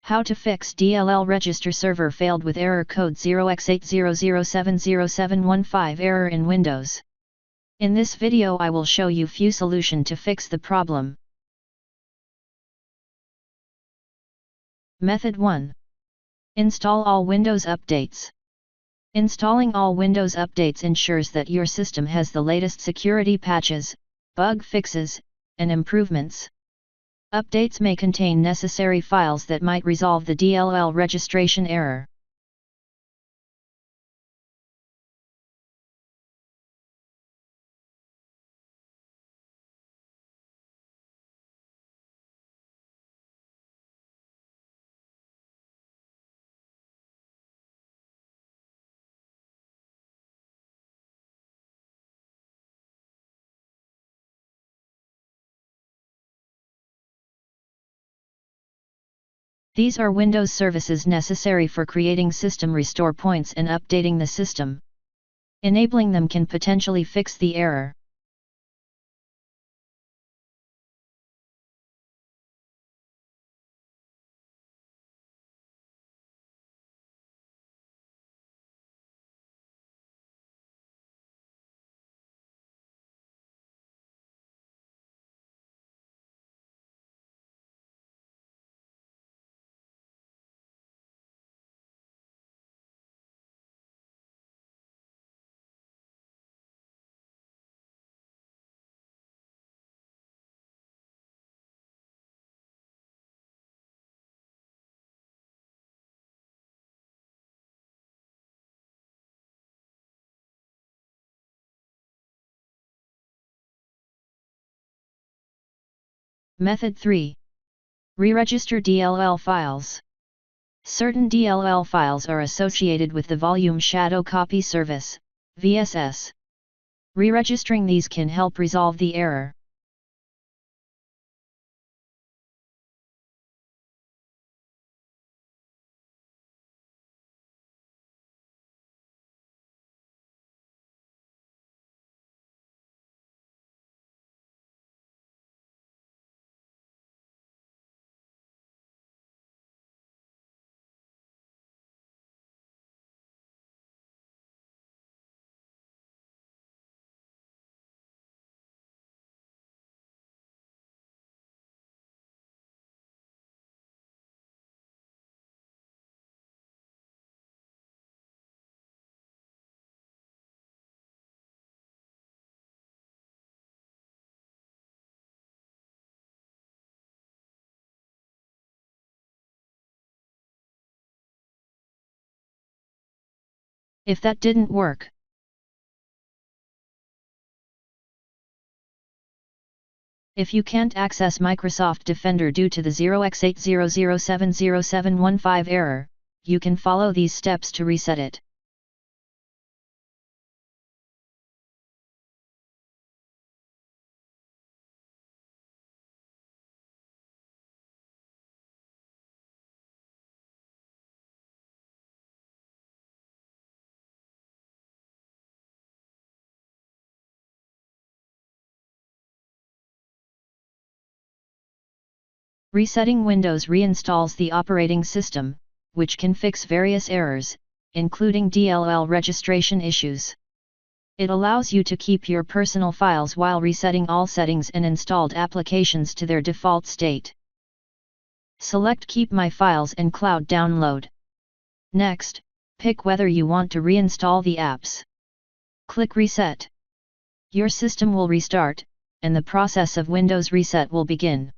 How to fix DLL register server failed with error code 0x80070715 error in Windows. In this video I will show you few solution to fix the problem. Method 1. Install all Windows updates. Installing all Windows updates ensures that your system has the latest security patches, bug fixes, and improvements. Updates may contain necessary files that might resolve the DLL registration error. These are Windows services necessary for creating system restore points and updating the system. Enabling them can potentially fix the error. Method 3. Re-register DLL files. Certain DLL files are associated with the Volume Shadow Copy Service, VSS. Re-registering these can help resolve the error. If that didn't work, if you can't access Microsoft Defender due to the 0x80070715 error, you can follow these steps to reset it. Resetting Windows reinstalls the operating system, which can fix various errors, including DLL registration issues. It allows you to keep your personal files while resetting all settings and installed applications to their default state. Select Keep My Files and Cloud Download. Next, pick whether you want to reinstall the apps. Click Reset. Your system will restart, and the process of Windows reset will begin.